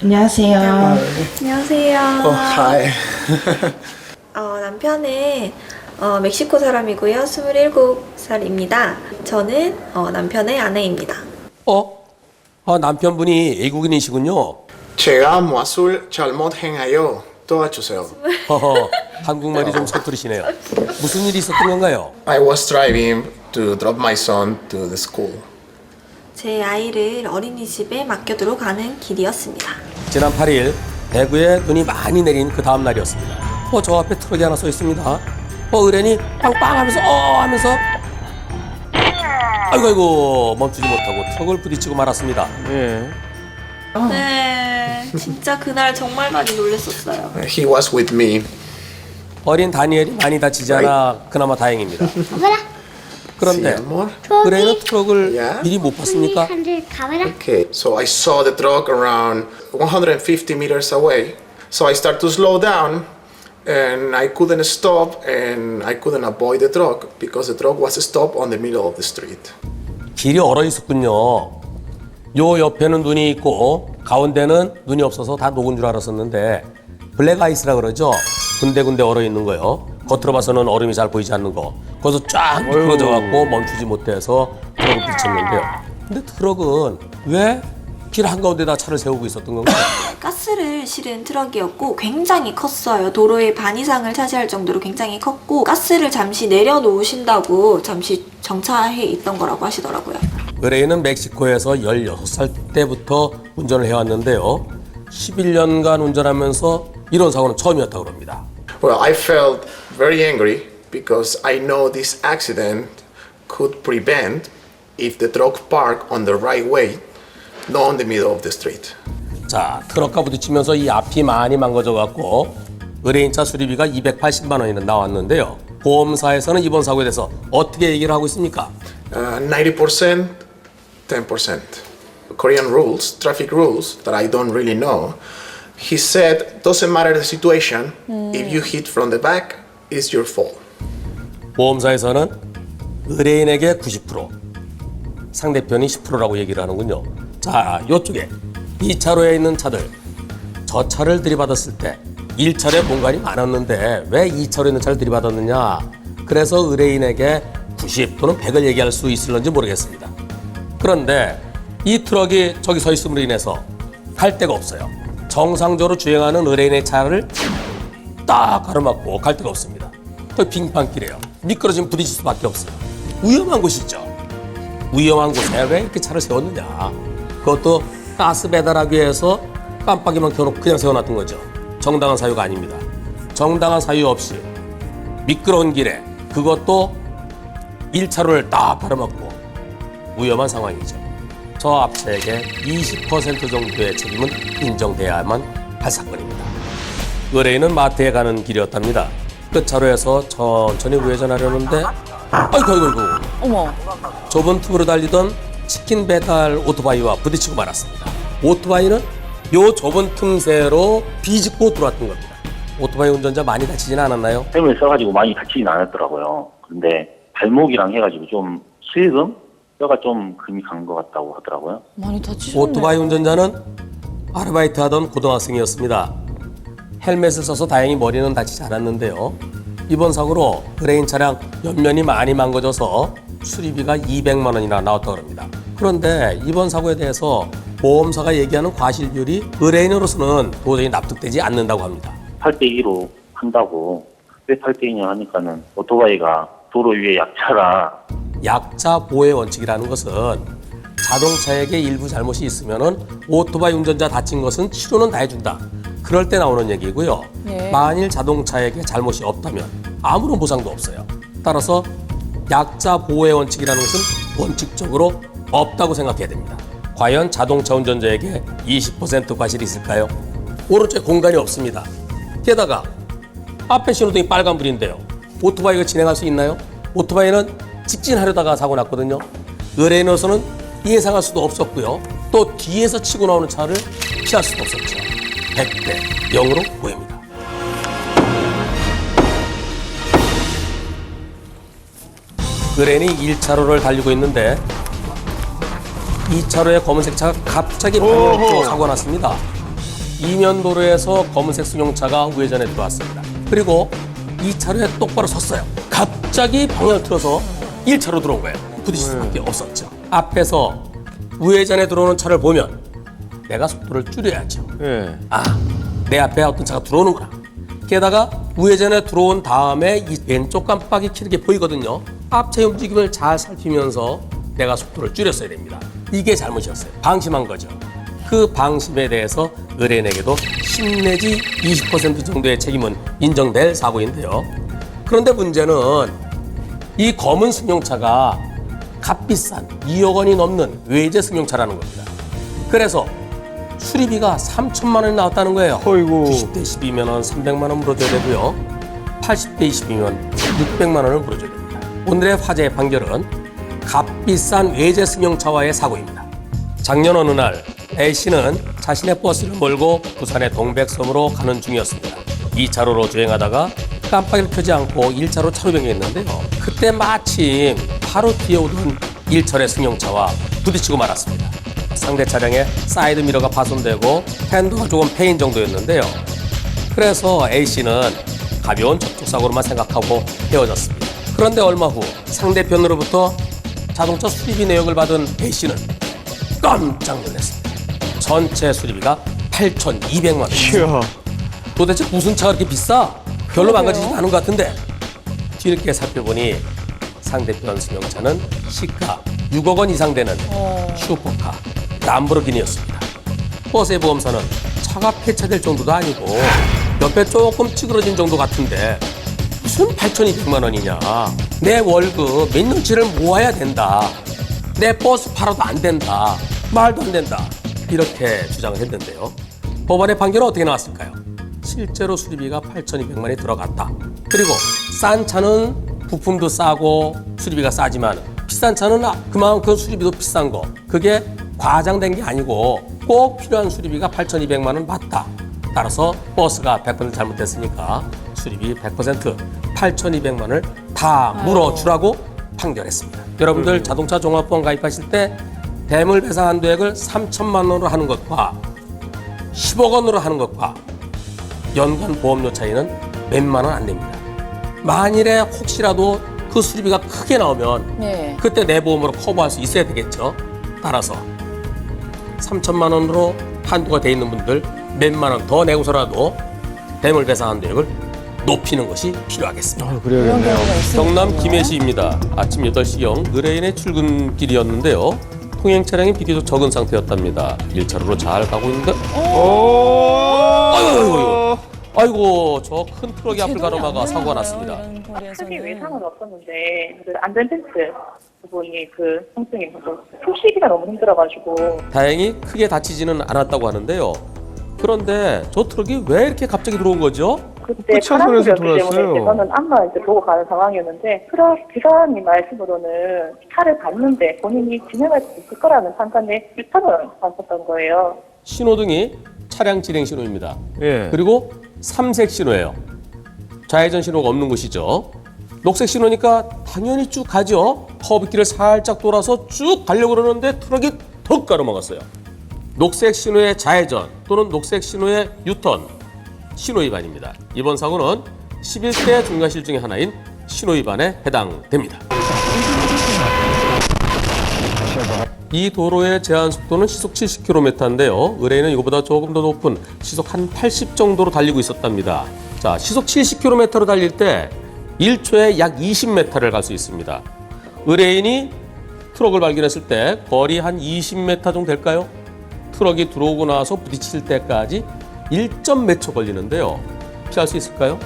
안녕하세요. 안녕하세요. Hi. 남편은 멕시코 사람이고요. 27살입니다. 저는 남편의 아내입니다. 남편분이 외국인이시군요. 제가 마술 잘못행하여 도와주세요. 한국말이 좀 서투르시네요. 무슨 일이 있었던 건가요? I was driving to drop my son to the school. 제 아이를 어린이집에 맡겨두러 가는 길이었습니다. 지난 8일 대구에 눈이 많이 내린 그 다음 날이었습니다. 저 앞에 트럭이 하나 서 있습니다. 의뢰인이 빵빵 하면서 하면서 아이고 멈추지 못하고 트럭을 부딪히고 말았습니다. 네, 진짜 그날 정말 많이 놀랐었어요. He was with me. 어린 다니엘이 많이 다치지 않아 그나마 다행입니다. 그런데 Sí, amor. 의뢰인은 트럭을 Yeah? 미리 못 봤습니까? Okay, so I saw the truck around 150 meters away. So I started to slow down and I couldn't stop and I couldn't avoid the truck because the truck was stopped on the middle of the street. 길이 얼어 있었군요. 요 옆에는 눈이 있고 가운데는 눈이 없어서 다 녹은 줄 알았었는데 블랙 아이스라 그러죠. 군데군데 얼어 있는 거요. 겉으로 봐서는 얼음이 잘 보이지 않는 거. 거기서 쫙 미끄러져 갖고 멈추지 못해서 트럭을 부딪혔는데요. 근데 트럭은 왜 길 한가운데다 차를 세우고 있었던 건가요? 가스를 실은 트럭이었고 굉장히 컸어요. 도로의 반 이상을 차지할 정도로 굉장히 컸고 가스를 잠시 내려놓으신다고 잠시 정차해 있던 거라고 하시더라고요. 의뢰인은 멕시코에서 16살 때부터 운전을 해왔는데요. 11년간 운전하면서 이런 사고는 처음이었다고 합니다. Well, I felt very angry because I know this accident could prevent if the truck parked on the right way, not on the middle of the street. 자, 트럭과 부딪히면서 이 앞이 많이 망가져갖고 의뢰인차 수리비가 280만 원이나 나왔는데요. 보험사에서는 이번 사고에 대해서 어떻게 얘기를 하고 있습니까? 90%, 10%. Korean rules, traffic rules that I don't really know. He said, doesn't matter the situation, if you hit from the back, it's your fault. 보험사에서는 의뢰인에게 90%, 상대편이 10%라고 얘기를 하는군요. 자, 요쪽에 2차로에 있는 차들, 저 차를 들이받았을 때 1차로에 공간이 많았는데 왜 2차로에 있는 차를 들이받았느냐. 그래서 의뢰인에게 90 또는 100을 얘기할 수 있을런지 모르겠습니다. 그런데 이 트럭이 저기 서 있음으로 인해서 갈 데가 없어요. 정상적으로 주행하는 의뢰인의 차를 딱 가로막고 갈 데가 없습니다. 또 빙판길이에요. 미끄러지면 부딪힐 수밖에 없어요. 위험한 곳이죠. 위험한 곳에 왜 이렇게 차를 세웠느냐. 그것도 가스 배달하기 위해서 깜빡이만 켜놓고 그냥 세워놨던 거죠. 정당한 사유가 아닙니다. 정당한 사유 없이 미끄러운 길에 그것도 1차로를 딱 가로막고 위험한 상황이죠. 저 앞차에게 20% 정도의 책임은 인정돼야만 할 사건입니다. 의뢰인은 마트에 가는 길이었답니다. 끝차로에서 천천히 우회전하려는데 아이고 어머. 좁은 틈으로 달리던 치킨 배달 오토바이와 부딪히고 말았습니다. 오토바이는 요 좁은 틈새로 비집고 들어왔던 겁니다. 오토바이 운전자 많이 다치지는 않았나요? 햄을 써가지고 많이 다치진 않았더라고요. 근데 발목이랑 해가지고 좀 실금? 뼈가 좀 금이 간 것 같다고 하더라고요. 많이 다치셨네. 오토바이 운전자는 아르바이트 하던 고등학생이었습니다. 헬멧을 써서 다행히 머리는 다치지 않았는데요. 이번 사고로 의뢰인 차량 옆면이 많이 망가져서 수리비가 200만 원이나 나왔다고 합니다. 그런데 이번 사고에 대해서 보험사가 얘기하는 과실 비율이 의뢰인으로서는 도저히 납득되지 않는다고 합니다. 8대2로 한다고 왜 8대2냐 하니까는 오토바이가 도로 위에 약차라 약자 보호의 원칙이라는 것은 자동차에게 일부 잘못이 있으면은 오토바이 운전자 다친 것은 치료는 다 해준다. 그럴 때 나오는 얘기고요. 네. 만일 자동차에게 잘못이 없다면 아무런 보상도 없어요. 따라서 약자 보호의 원칙이라는 것은 원칙적으로 없다고 생각해야 됩니다. 과연 자동차 운전자에게 20% 과실이 있을까요? 오른쪽에 공간이 없습니다. 게다가 앞에 신호등이 빨간불인데요. 오토바이가 진행할 수 있나요? 오토바이는 직진하려다가 사고 났거든요. 의뢰인으로서는 예상할 수도 없었고요. 또 뒤에서 치고 나오는 차를 피할 수도 없었죠. 100대 0으로 보입니다. 의뢰인이 1차로를 달리고 있는데 2차로의 검은색 차가 갑자기 방향을 틀어 사고가 났습니다. 이면 도로에서 검은색 승용차가 우회전에 들어왔습니다. 그리고 2차로에 똑바로 섰어요. 갑자기 방향을 틀어서 1차로 들어온 거예요. 부딪힐 수밖에 없었죠. 앞에서 우회전에 들어오는 차를 보면 내가 속도를 줄여야죠. 내 앞에 어떤 차가 들어오는구나. 게다가 우회전에 들어온 다음에 이 왼쪽 깜빡이 켜는 게 보이거든요. 앞차의 움직임을 잘 살피면서 내가 속도를 줄였어야 됩니다. 이게 잘못이었어요. 방심한 거죠. 그 방심에 대해서 의뢰인에게도 10 내지 20% 정도의 책임은 인정될 사고인데요. 그런데 문제는 이 검은 승용차가 값비싼 2억 원이 넘는 외제 승용차라는 겁니다. 그래서 수리비가 3천만 원이 나왔다는 거예요. 어이구. 90대 12면 300만 원 물어줘야 되고요. 80대 20이면 600만 원을 물어줘야 됩니다. 오늘의 화제의 판결은 값비싼 외제 승용차와의 사고입니다. 작년 어느 날 A씨는 자신의 버스를 몰고 부산의 동백섬으로 가는 중이었습니다. 2차로로 주행하다가 깜빡이를 켜지 않고 1차로 차로 변경했는데요. 그때 마침 바로 뒤에 오던 1차로의 승용차와 부딪히고 말았습니다. 상대 차량의 사이드 미러가 파손되고 핸드가 조금 패인 정도였는데요. 그래서 A씨는 가벼운 접촉사고로만 생각하고 헤어졌습니다. 그런데 얼마 후 상대편으로부터 자동차 수리비 내역을 받은 A씨는 깜짝 놀랐습니다. 전체 수리비가 8,200만 원. 이야. 도대체 무슨 차가 그렇게 비싸? 별로 망가지지도 않은 것 같은데 뒤늦게 살펴보니 상대편 승용차는 시가 6억 원 이상 되는 슈퍼카 람보르기니였습니다. 버스의 보험사는 차가 폐차될 정도도 아니고 옆에 조금 찌그러진 정도 같은데 무슨 8,200만 원이냐. 내 월급 몇 년치를 모아야 된다. 내 버스 팔아도 안 된다. 말도 안 된다. 이렇게 주장을 했는데요. 법원의 판결은 어떻게 나왔을까요? 실제로 수리비가 8,200만이 들어갔다. 그리고 싼 차는 부품도 싸고 수리비가 싸지만 비싼 차는 그만큼 수리비도 비싼 거. 그게 과장된 게 아니고 꼭 필요한 수리비가 8,200만 원 맞다. 따라서 버스가 100% 잘못됐으니까 수리비 100% 8,200만을 다 물어주라고 판결했습니다. 여러분들 자동차 종합보험 가입하실 때 대물 배상 한도액을 3천만 원으로 하는 것과 10억 원으로 하는 것과 연간 보험료 차이는 몇만 원 안 됩니다. 만일에 혹시라도 그 수리비가 크게 나오면 그때 내 보험으로 커버할 수 있어야 되겠죠. 따라서 3천만 원으로 한도가 돼 있는 분들 몇만 원 더 내고서라도 대물 배상 한도액을 높이는 것이 필요하겠습니다. 그래야겠네요. 경남 김해시입니다. 아침 8시경 의뢰인의 출근길이었는데요. 통행 차량이 비교적 적은 상태였답니다. 1차로로 잘 가고 있는데 아이고 저 큰 트럭이 앞을 가로막아 사고가 났습니다. 크게 외상은 없었는데 그 안전벨트 부분이 그 통증이 푸시기가 너무 힘들어가지고 다행히 크게 다치지는 않았다고 하는데요. 그런데 저 트럭이 왜 이렇게 갑자기 들어온 거죠? 그때 끝차선에서 파란불이었기 때문에 이제 저는 앞만 이제 보고 가는 상황이었는데 트럭 기사님 말씀으로는 차를 봤는데 본인이 진행할 수 있을 거라는 판단에 유턴을 했었던 거예요. 신호등이 차량 진행 신호입니다. 예. 그리고 삼색 신호예요. 좌회전 신호가 없는 곳이죠. 녹색 신호니까 당연히 쭉 가죠. 커브길을 살짝 돌아서 쭉 가려고 그러는데 트럭이 턱 가로막았어요. 녹색 신호의 좌회전 또는 녹색 신호의 유턴, 신호 위반입니다. 이번 사고는 11대 중과실 중에 하나인 신호 위반에 해당됩니다. 이 도로의 제한 속도는 시속 70km인데요. 의뢰인은 이거보다 조금 더 높은 시속 한 80 정도로 달리고 있었답니다. 자, 시속 70km로 달릴 때 1초에 약 20m를 갈 수 있습니다. 의뢰인이 트럭을 발견했을 때 거리 한 20m 정도 될까요? 트럭이 들어오고 나서 부딪힐 때까지 1몇 초 걸리는데요. 피할 수 있을까요?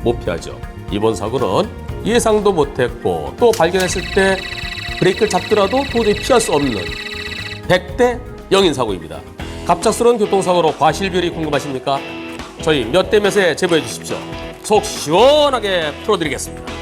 못 피하죠. 이번 사고는 예상도 못했고 또 발견했을 때 브레이크를 잡더라도 도저히 피할 수 없는 100대 0인 사고입니다. 갑작스러운 교통사고로 과실비율이 궁금하십니까? 저희 몇 대 몇에 제보해 주십시오. 속 시원하게 풀어드리겠습니다.